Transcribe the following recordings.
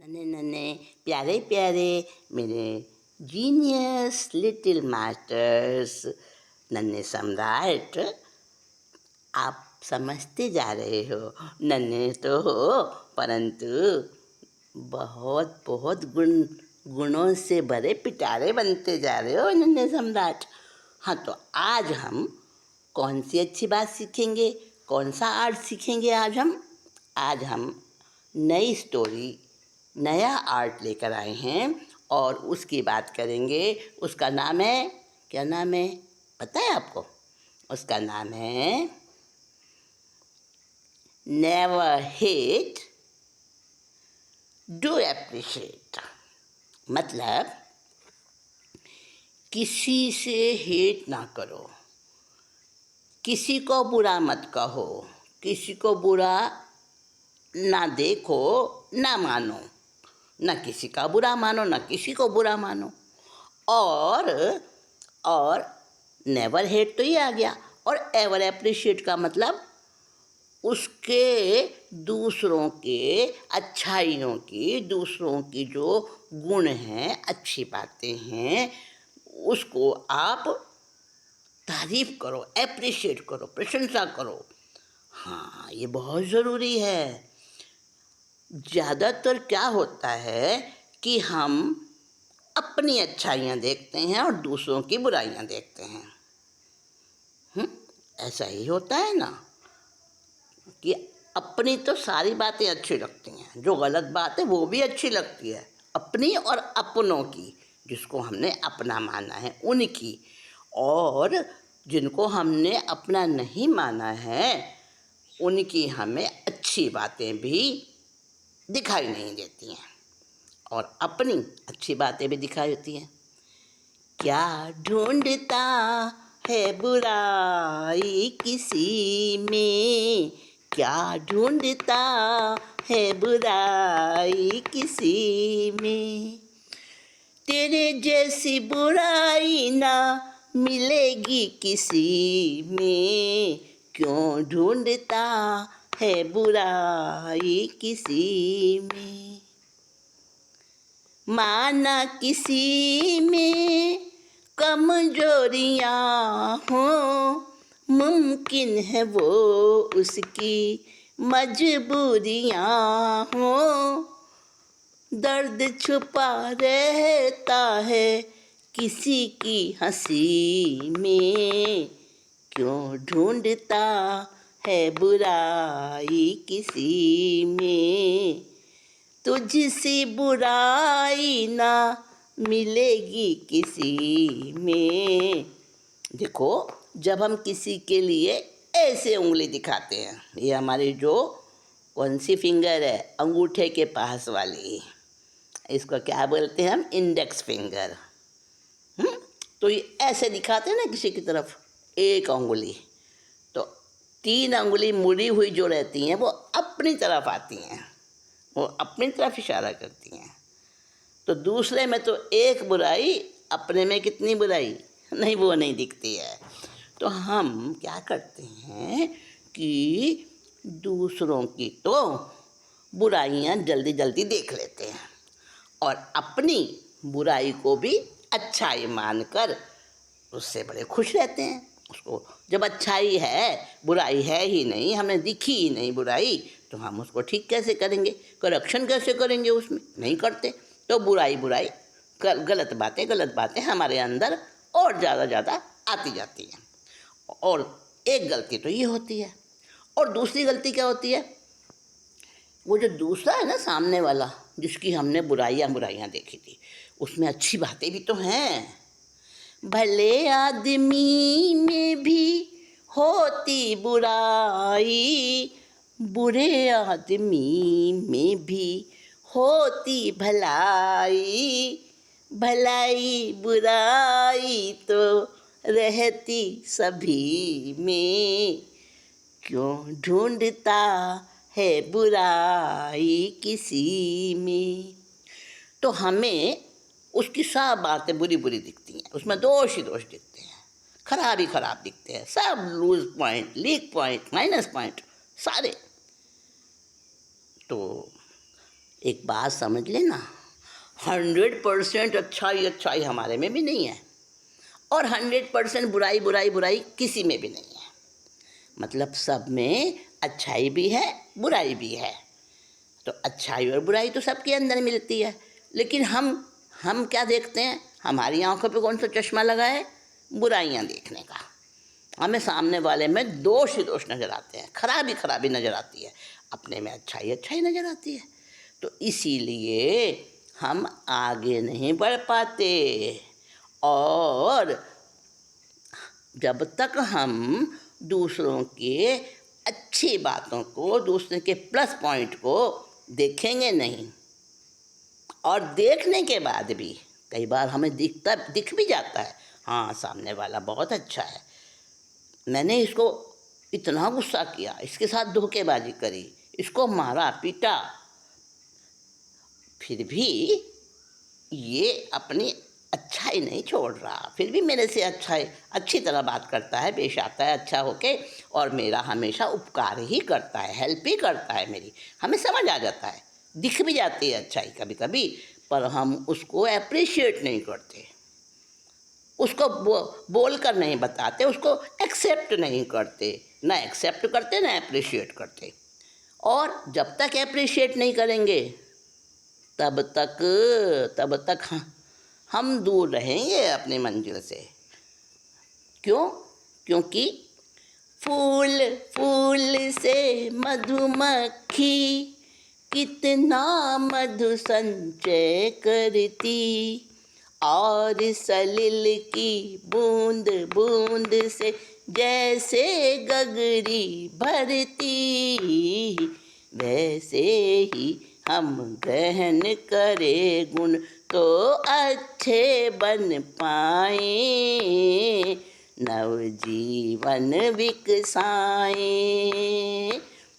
नन्हे नन्हे प्यारे प्यारे मेरे जीनियस लिटिल मास्टर्स, नन्हे सम्राट। आप समझते जा रहे हो, नन्हे तो हो परंतु बहुत बहुत गुणों से भरे पिटारे बनते जा रहे हो नन्हे सम्राट। हाँ, तो आज हम कौन सी अच्छी बात सीखेंगे, कौन सा आर्ट सीखेंगे आज हम नई स्टोरी, नया आर्ट लेकर आए हैं और उसकी बात करेंगे। उसका नाम है, क्या नाम है पता है आपको? उसका नाम है नेवर हेट, डू एप्रिशिएट। मतलब किसी से हेट ना करो, किसी को बुरा मत कहो, किसी को बुरा ना देखो, ना मानो, ना किसी का बुरा मानो, ना किसी को बुरा मानो। और नेवर हेट तो ये आ गया। और एवर एप्रिशिएट का मतलब उसके दूसरों के अच्छाइयों की, दूसरों की जो गुण हैं, अच्छी बातें हैं, उसको आप तारीफ करो, एप्रिशिएट करो, प्रशंसा करो। हाँ, ये बहुत ज़रूरी है। ज़्यादातर क्या होता है कि हम अपनी अच्छाइयाँ देखते हैं और दूसरों की बुराइयाँ देखते हैं। ऐसा ही होता है ना कि अपनी तो सारी बातें अच्छी लगती हैं, जो गलत बात है वो भी अच्छी लगती है, अपनी और अपनों की, जिसको हमने अपना माना है उनकी। और जिनको हमने अपना नहीं माना है उनकी हमें अच्छी बातें भी दिखाई नहीं देती हैं और अपनी अच्छी बातें भी दिखाई देती हैं। क्या ढूंढता है बुराई किसी में, क्या ढूंढता है बुराई किसी में, तेरे जैसी बुराई ना मिलेगी किसी में, क्यों ढूंढता है बुराई किसी में। माना किसी में कमजोरियाँ हों, मुमकिन है वो उसकी मजबूरियाँ हों, दर्द छुपा रहता है किसी की हंसी में, क्यों ढूंढता है बुराई किसी में, तुझसी बुराई ना मिलेगी किसी में। देखो, जब हम किसी के लिए ऐसे उंगली दिखाते हैं, ये हमारी जो कौन सी फिंगर है, अंगूठे के पास वाली, इसको क्या बोलते हैं हम? Index finger. तो ये ऐसे दिखाते हैं ना किसी की तरफ एक अंगुली, तो 3 अंगुली मुड़ी हुई जो रहती हैं वो अपनी तरफ आती हैं, वो अपनी तरफ इशारा करती हैं। तो दूसरे में तो एक बुराई, अपने में कितनी बुराई, नहीं वो नहीं दिखती है। तो हम क्या करते हैं कि दूसरों की तो बुराइयां जल्दी जल्दी देख लेते हैं और अपनी बुराई को भी अच्छाई मानकर उससे बड़े खुश रहते हैं। उसको जब अच्छाई है, बुराई है ही नहीं, हमें दिखी ही नहीं बुराई, तो हम उसको ठीक कैसे करेंगे, करेक्शन कैसे करेंगे? उसमें नहीं करते तो बुराई बुराई, गलत बातें हमारे अंदर और ज़्यादा आती जाती हैं। और एक गलती तो ये होती है, और दूसरी गलती क्या होती है? वो जो दूसरा है ना, सामने वाला, जिसकी हमने बुराइयां देखी थी, उसमें अच्छी बातें भी तो हैं। भले आदमी में भी होती बुराई, बुरे आदमी में भी होती भलाई, भलाई बुराई तो रहती सभी में, क्यों ढूंढता है बुराई किसी में। तो हमें उसकी सब बातें बुरी बुरी दिखती हैं, उसमें दोष ही दोष दिखते हैं, खराब ही खराब दिखते हैं, सब loose point, leak point, minus point सारे। तो एक बात समझ लेना, 100% अच्छाई हमारे में भी नहीं है और 100% बुराई किसी में भी नहीं है। मतलब सब में अच्छाई भी है, बुराई भी है। तो अच्छाई और बुराई तो सबके अंदर मिलती है, लेकिन हम क्या देखते हैं? हमारी आंखों पे कौन सा चश्मा लगा है? बुराइयां देखने का। हमें सामने वाले में दोष ही दोष नज़र आते हैं, खराबी नज़र आती है, अपने में अच्छाई नज़र आती है। तो इसीलिए हम आगे नहीं बढ़ पाते। और जब तक हम दूसरों के अच्छी बातों को, दूसरे के प्लस पॉइंट को देखेंगे नहीं, और देखने के बाद भी कई बार हमें दिख भी जाता है, हाँ सामने वाला बहुत अच्छा है, मैंने इसको इतना गुस्सा किया, इसके साथ धोखेबाजी करी, इसको मारा पीटा, फिर भी ये अपनी अच्छाई नहीं छोड़ रहा, फिर भी मेरे से अच्छी तरह बात करता है, पेश आता है अच्छा होके, और मेरा हमेशा उपकार ही करता है, हेल्प ही करता है मेरी। हमें समझ आ जाता है, दिख भी जाती है अच्छाई कभी कभी, पर हम उसको अप्रिशिएट नहीं करते, उसको बोल कर नहीं बताते, उसको एक्सेप्ट नहीं करते, ना एक्सेप्ट करते ना अप्रिशिएट करते। और जब तक अप्रिशिएट नहीं करेंगे तब तक हम दूर रहेंगे अपनी मंजिल से। क्यों? क्योंकि फूल से मधुमक्खी कितना मधु संचय करती, और सलिल की बूंद बूंद से जैसे गगरी भरती, वैसे ही हम ग्रहण करे गुण तो अच्छे बन पाए, नवजीवन विकसाएं।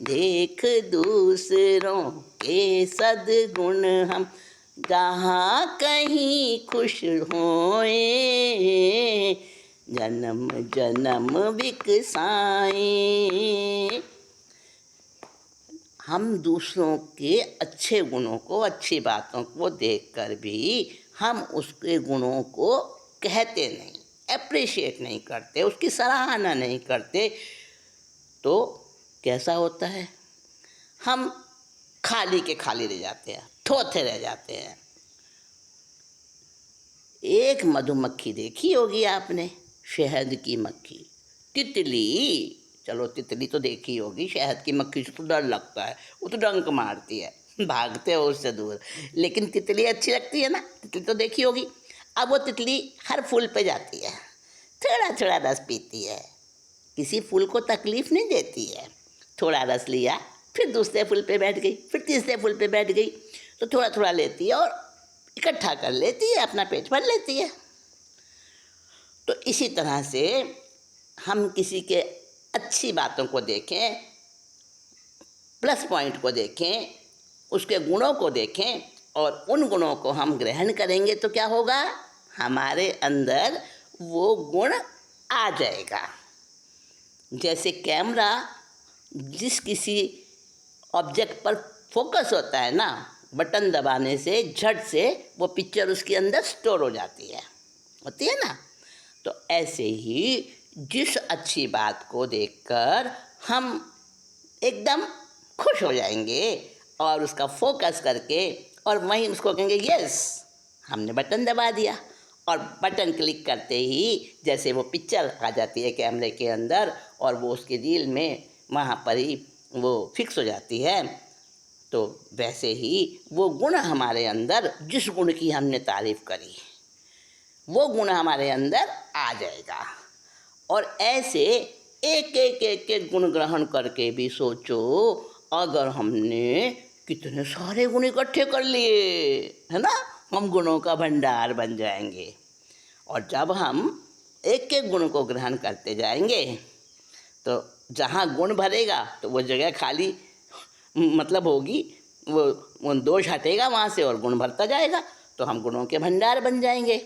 देख दूसरों के सद्गुण हम जहाँ कहीं खुश होए, जन्म जन्म विकसाएं। हम दूसरों के अच्छे गुणों को, अच्छी बातों को देखकर भी हम उसके गुणों को कहते नहीं, अप्रिशिएट नहीं करते, उसकी सराहना नहीं करते, तो कैसा होता है? हम खाली के खाली रह जाते हैं, थोथे रह जाते हैं। एक मधुमक्खी देखी होगी आपने, शहद की मक्खी, तितली, चलो तितली तो देखी होगी, शहद की मक्खी से तो डर लगता है, वो तो डंक मारती है, भागते हो उससे दूर। लेकिन तितली अच्छी लगती है ना, तितली तो देखी होगी। अब वो तितली हर फूल पे जाती है, थोड़ा थोड़ा रस पीती है, किसी फूल को तकलीफ नहीं देती है, थोड़ा रस लिया, फिर दूसरे फूल पे बैठ गई, फिर तीसरे फूल पे बैठ गई, तो थोड़ा थोड़ा लेती है और इकट्ठा कर लेती है, अपना पेट भर लेती है। तो इसी तरह से हम किसी के अच्छी बातों को देखें, प्लस पॉइंट को देखें, उसके गुणों को देखें, और उन गुणों को हम ग्रहण करेंगे तो क्या होगा? हमारे अंदर वो गुण आ जाएगा। जैसे कैमरा जिस किसी ऑब्जेक्ट पर फोकस होता है ना, बटन दबाने से झट से वो पिक्चर उसके अंदर स्टोर हो जाती है, होती है ना। तो ऐसे ही जिस अच्छी बात को देखकर हम एकदम खुश हो जाएंगे और उसका फोकस करके, और वहीं उसको कहेंगे यस, हमने बटन दबा दिया, और बटन क्लिक करते ही जैसे वो पिक्चर आ जाती है कैमरे के अंदर, और वो उसके दिल में वहाँ पर ही वो फिक्स हो जाती है। तो वैसे ही वो गुण हमारे अंदर, जिस गुण की हमने तारीफ़ करी, वो गुण हमारे अंदर आ जाएगा। और ऐसे एक गुण ग्रहण करके भी सोचो, अगर हमने कितने सारे गुण इकट्ठे कर लिए, है ना, हम गुणों का भंडार बन जाएंगे। और जब हम एक एक गुण को ग्रहण करते जाएंगे, तो जहाँ गुण भरेगा तो वो जगह खाली मतलब होगी, वो दोष हटेगा वहाँ से और गुण भरता जाएगा, तो हम गुणों के भंडार बन जाएंगे।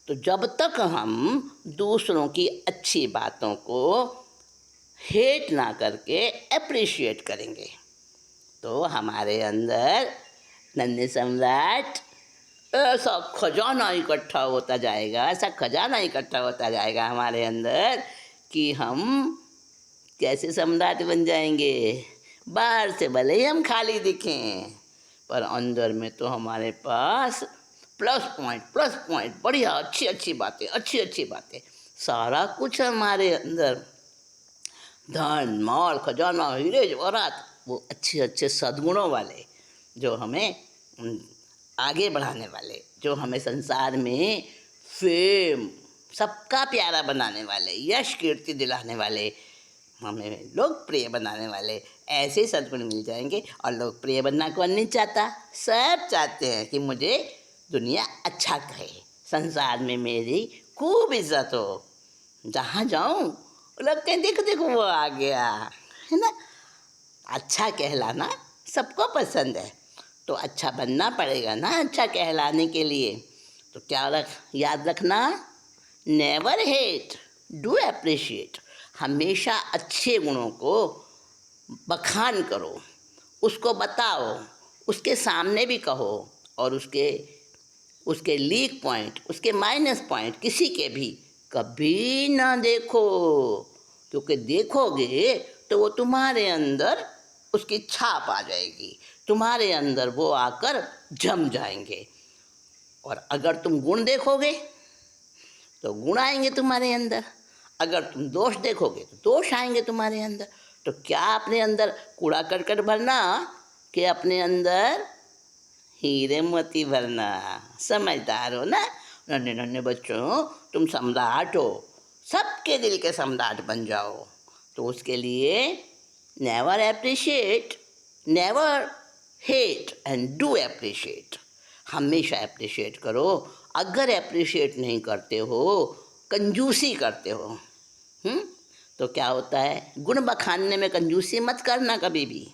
तो जब तक हम दूसरों की अच्छी बातों को हेट ना करके अप्रिशिएट करेंगे, तो हमारे अंदर नन्हे सम्राट ऐसा खजाना इकट्ठा होता जाएगा, ऐसा खजाना इकट्ठा होता जाएगा हमारे अंदर कि हम कैसे सम्राट बन जाएंगे। बाहर से भले ही हम खाली दिखें, पर अंदर में तो हमारे पास प्लस पॉइंट बढ़िया अच्छी अच्छी बातें सारा कुछ हमारे अंदर, धन माल खजाना हीरे जवाहरात, वो अच्छे सद्गुणों वाले जो हमें आगे बढ़ाने वाले, जो हमें संसार में फेम सबका प्यारा बनाने वाले, यश कीर्ति दिलाने वाले, हमें लोकप्रिय बनाने वाले ऐसे सद्गुण मिल जाएंगे। और लोकप्रिय बनना कौन नहीं चाहता, सब चाहते हैं कि मुझे दुनिया अच्छा कहे, संसार में मेरी खूब इज्जत हो, जहाँ जाऊँ लोग कहें देखो वो आ गया, है ना। अच्छा कहलाना सबको पसंद है, तो अच्छा बनना पड़ेगा ना अच्छा कहलाने के लिए। तो क्या याद रखना, नेवर हेट, डू एप्रिशिएट। हमेशा अच्छे गुणों को बखान करो, उसको बताओ, उसके सामने भी कहो, और उसके लीक पॉइंट, उसके माइनस पॉइंट किसी के भी कभी ना देखो, क्योंकि देखोगे तो वो तुम्हारे अंदर उसकी छाप आ जाएगी, तुम्हारे अंदर वो आकर जम जाएंगे। और अगर तुम गुण देखोगे तो गुण आएंगे तुम्हारे अंदर, अगर तुम दोष देखोगे तो दोष आएंगे तुम्हारे अंदर। तो क्या अपने अंदर कूड़ा करकट भरना कि अपने अंदर हीरे मोती भरना। समझदार हो ना नन्हे नन्हे बच्चों, तुम सम्राट हो, सबके दिल के सम्राट बन जाओ। तो उसके लिए never appreciate, never hate and do appreciate. हमेशा एप्रिशिएट करो, अगर एप्रिशिएट नहीं करते हो, कंजूसी करते हो, तो क्या होता है, गुण बखानने में कंजूसी मत करना कभी भी,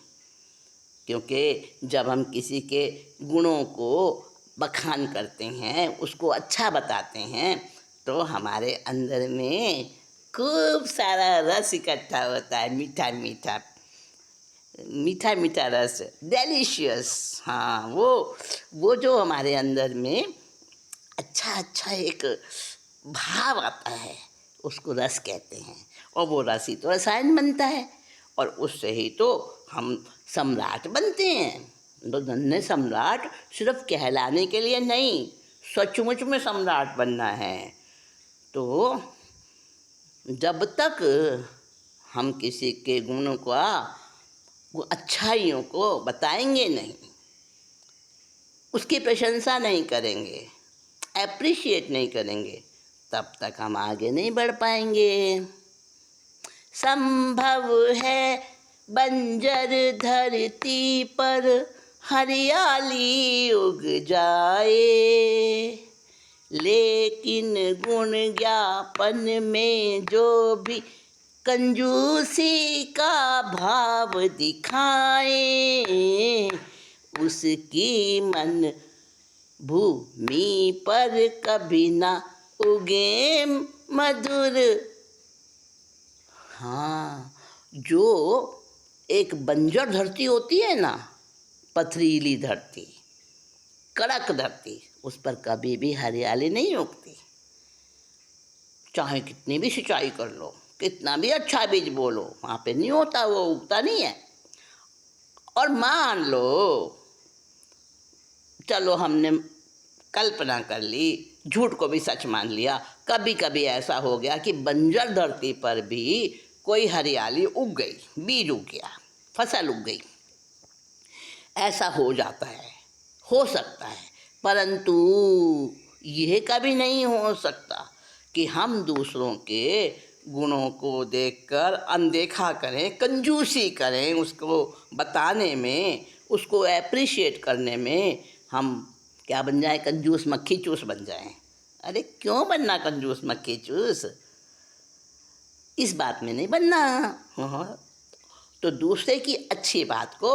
क्योंकि जब हम किसी के गुणों को बखान करते हैं, उसको अच्छा बताते हैं, तो हमारे अंदर में खूब सारा रस इकट्ठा होता है, मीठा मीठा रस, डेलिशियस। हाँ, वो जो हमारे अंदर में अच्छा एक भाव आता है, उसको रस कहते हैं। और वो रस ही तो रसायन बनता है, और उससे ही तो हम सम्राट बनते हैं। तो नन्हे सम्राट सिर्फ कहलाने के लिए नहीं, सचमुच में सम्राट बनना है। तो जब तक हम किसी के गुणों का, अच्छाइयों को बताएंगे नहीं, उसकी प्रशंसा नहीं करेंगे, एप्रिशिएट नहीं करेंगे, तब तक हम आगे नहीं बढ़ पाएंगे। संभव है बंजर धरती पर हरियाली उग जाए, लेकिन गुण ज्ञापन में जो भी कंजूसी का भाव दिखाए, उसकी मन भूमि पर कभी ना उगे मधुर। हाँ, जो एक बंजर धरती होती है ना, पथरीली धरती, कड़क धरती, उस पर कभी भी हरियाली नहीं उगती। चाहे कितनी भी सिंचाई कर लो, कितना भी अच्छा बीज बोलो, वहाँ पे नहीं होता, वो उगता नहीं है। और मान लो, चलो हमने कल्पना कर ली, झूठ को भी सच मान लिया, कभी कभी ऐसा हो गया कि बंजर धरती पर भी कोई हरियाली उग गई, बीज उग गया, फसल उग गई, ऐसा हो जाता है, हो सकता है। परंतु यह कभी नहीं हो सकता कि हम दूसरों के गुणों को देखकर अनदेखा करें, कंजूसी करें, उसको बताने में, उसको एप्रिशिएट करने में हम क्या बन जाए, कंजूस मक्खी चूस बन जाएं। अरे क्यों बनना कंजूस मक्खी चूस, इस बात में नहीं बनना। तो दूसरे की अच्छी बात को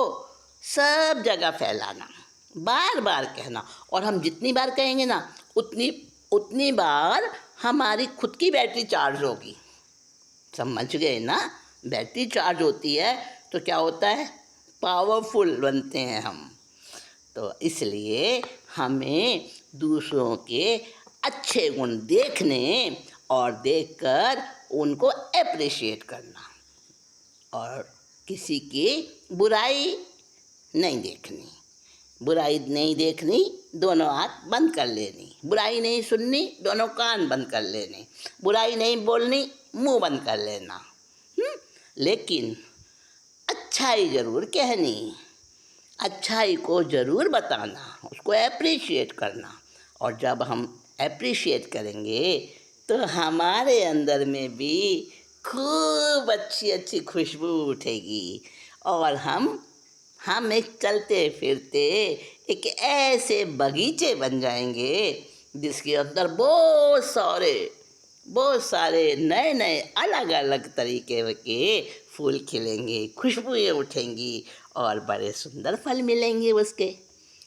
सब जगह फैलाना, बार बार कहना, और हम जितनी बार कहेंगे ना, उतनी बार हमारी खुद की बैटरी चार्ज होगी। समझ गए ना, बैटरी चार्ज होती है तो क्या होता है, पावरफुल बनते हैं हम। तो इसलिए हमें दूसरों के अच्छे गुण देखने और देखकर उनको एप्रिशिएट करना, और किसी की बुराई नहीं देखनी। बुराई नहीं देखनी, दोनों आँख बंद कर लेनी। बुराई नहीं सुननी, दोनों कान बंद कर लेने। बुराई नहीं बोलनी, मुंह बंद कर लेना। लेकिन अच्छाई ज़रूर कहनी, अच्छाई को ज़रूर बताना, उसको एप्रिशिएट करना। और जब हम एप्रिशिएट करेंगे तो हमारे अंदर में भी खूब अच्छी अच्छी खुशबू उठेगी, और हम एक चलते फिरते एक ऐसे बगीचे बन जाएंगे जिसके अंदर बहुत सारे नए नए अलग अलग तरीके के फूल खिलेंगे, खुशबुएँ उठेंगी, और बड़े सुंदर फल मिलेंगे उसके।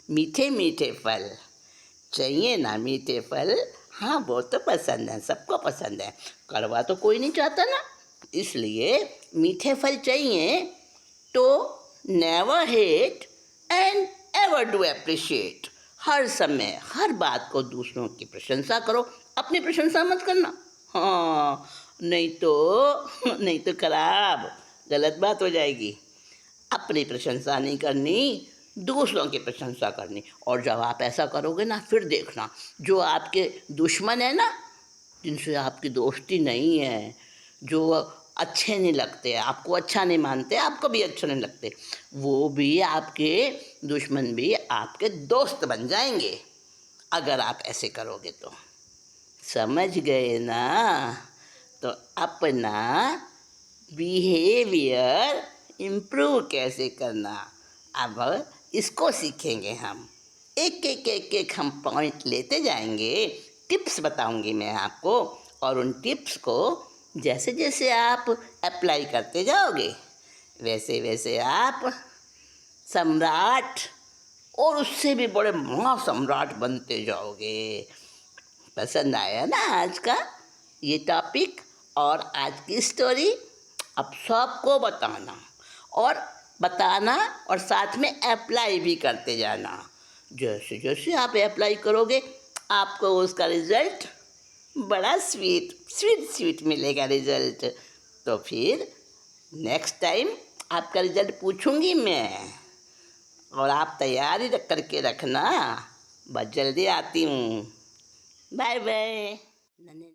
मीठे मीठे फल चाहिए ना, मीठे फल। हाँ, वो तो पसंद है, सबको पसंद है। कड़वा तो कोई नहीं चाहता ना, इसलिए मीठे फल चाहिए। तो never hate and ever do appreciate. हर समय हर बात को दूसरों की प्रशंसा करो, अपनी प्रशंसा मत करना। हाँ, नहीं तो खराब, गलत बात हो जाएगी। अपनी प्रशंसा नहीं करनी, दूसरों की प्रशंसा करनी। और जब आप ऐसा करोगे ना, फिर देखना जो आपके दुश्मन है ना, जिनसे आपकी दोस्ती नहीं है, जो अच्छे नहीं लगते, आपको अच्छा नहीं मानते, आपको भी अच्छे नहीं लगते, वो भी आपके दुश्मन भी आपके दोस्त बन जाएंगे अगर आप ऐसे करोगे तो। समझ गए ना? तो अपना बिहेवियर इम्प्रूव कैसे करना, अब इसको सीखेंगे हम। एक हम पॉइंट लेते जाएंगे, टिप्स बताऊंगी मैं आपको, और उन टिप्स को जैसे जैसे आप अप्लाई करते जाओगे वैसे वैसे आप सम्राट और उससे भी बड़े महासम्राट बनते जाओगे। पसंद आया ना आज का ये टॉपिक और आज की स्टोरी? अब सबको बताना और साथ में अप्लाई भी करते जाना। जैसे जैसे आप अप्लाई करोगे आपको उसका रिज़ल्ट बड़ा स्वीट मिलेगा रिज़ल्ट। तो फिर नेक्स्ट टाइम आपका रिज़ल्ट पूछूंगी मैं, और आप तैयारी करके रखना। बहुत जल्दी आती हूँ। Bye bye.